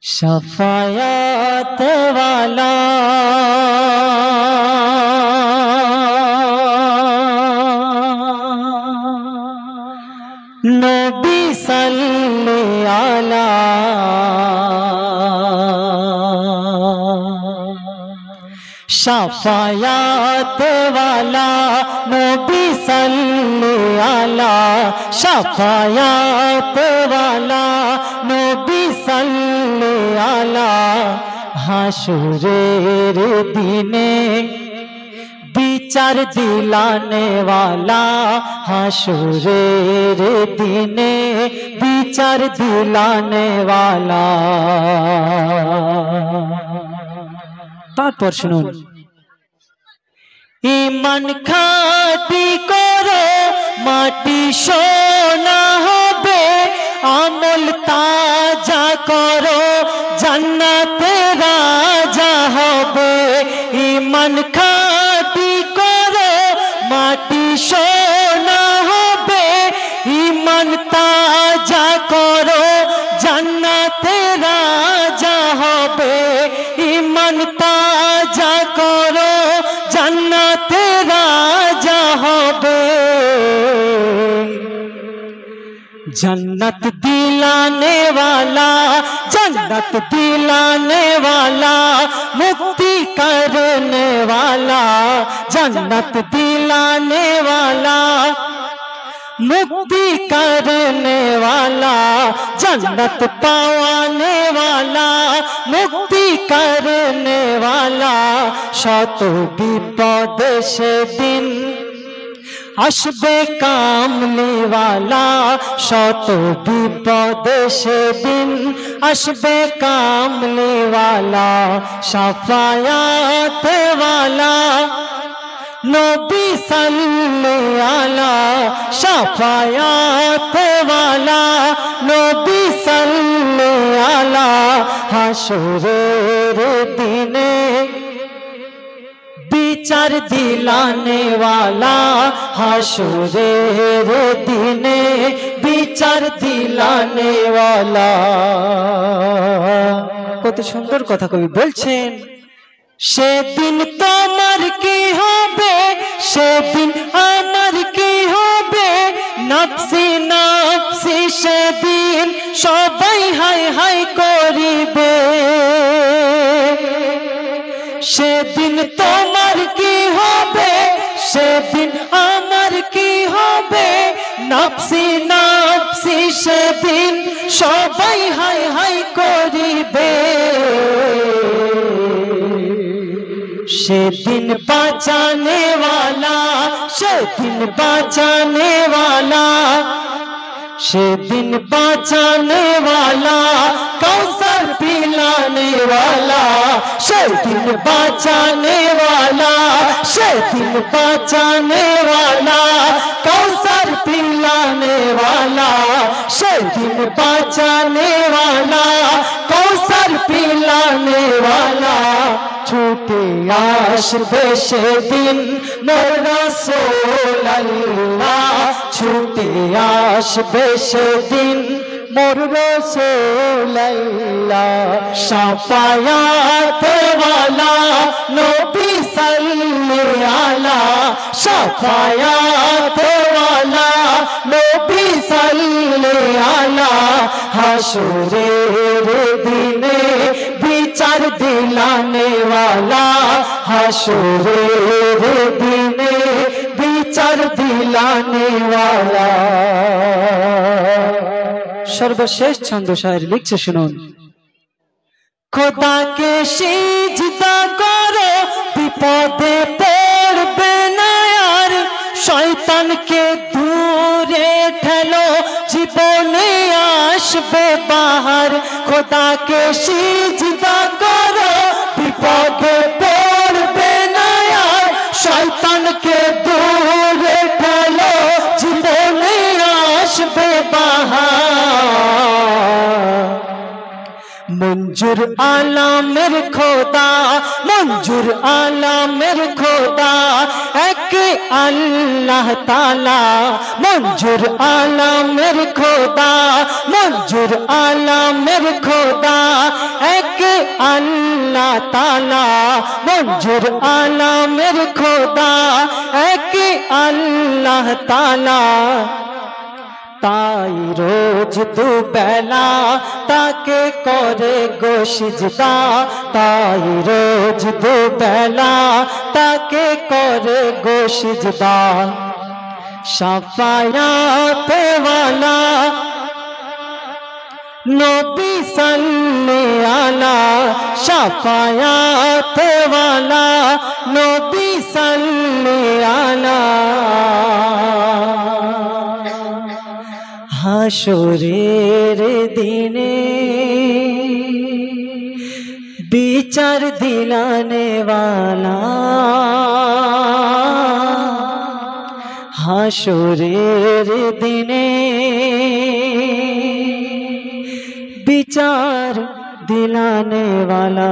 शफायत वाला नबी सल्ले अला शफायत वाला नबी सल्ले अला शफायत वाला नबी सल्ले अला हाशुरेर दिने विचार दिलाने वाला हाशुरेर दिने विचार दिलाने वाला। तारपर शुनुन ईमान खाटी करो माटी सोना होबे আমল তাজা করো জান্নাতে রাজা হবে। ঈমান খাঁটি করো মাটি সোনা হবে ঈমান তাজা করো জান্নাতে রাজা হবে। ঈমান তাজা করো জান্নাতে রাজা হবে। जन्नत दिलाने वाला जन्नत दिलाने वाला मुक्ति करने वाला जन्नत दिलाने वाला मुक्ति करने वाला जन्नत पावाने वाला मुक्ति करने वाला। शत विपद से दिन আসবে কামলিওয়ালা শত বিপদ সেদিন আসবে কামলিওয়ালা। শাফায়াত ওয়ালা নবী সাল্লে আলা শাফায়াত ওয়ালা নবী সাল্লে আলা হাসরের দিনে विचार दिलाने वाला हाशुरेर दिने विचार दिलाने वाला। কত সুন্দর কথা কবি বলছেন সেদিন তোমার কি হবে সেদিন আমার কি হবে নফসি নফসি সেদিন সবাই হাই হাই করিবে। সেদিন তোমার কি হবে সেদিন আমার কি হবে নফসি নফসি সেদিন সবাই হাই হাই করিবে। সেদিন বাঁচানে वाला সেদিন বাঁচানে वाला সেদিন বাঁচানে वाला कौसर पिलाने वाला সেদিন বাঁচানে वाला সেদিন বাঁচাने वाला कौसर पिलाने वाला সেদিন বাঁচাने वाला कौसर पिलाने वाला। छूटे আসবে সেদিন মোর রাসূল আল্লাহ ছুটে আসবে সেদিন মোর রাসূল আল্লাহ। শাফায়াত ওয়ালা নবী সাল্লে আলা শাফায়াত ওয়ালা নবী সাল্লে আলা হাসরের দিনে विचार दिलाने वाला हाशुरेर दिने विचार दिलाने वाला। सर्वशेष छंद शायर लिखছে শুনুন খোদা কে সিজদা করো বিপদে পড়বে না আর শয়তানকে দূরে ঠেলো জীবনে আসবে বাহার। খোদা কে সিজদা করো বিপদে পড়বে না আর শয়তানকে দূরে ঠেলো জীবনে আসবে বাহার। मंजूर आलमेर खोदा, मंजूर आलमेर खोदा, एक अल्लाह ताला। मंजूर आलमेर खोदा, मंजूर आलमेर खोदा, एक अल्लाह ताला। मंजूर आलमेर खोदा, एक अल्लाह ताला। ताई रोज दुबेला ताके करे गो सिजदा, ताई रोज दुबेला ताके करे गो सिजदा। शाफायात वाला नबी सल्ले आला, शाफायात वाला नबी सल्ले आला। हाशुरेर दिने विचार दिलाने वाला, हाशुरेर दिने विचार दिलाने वाला।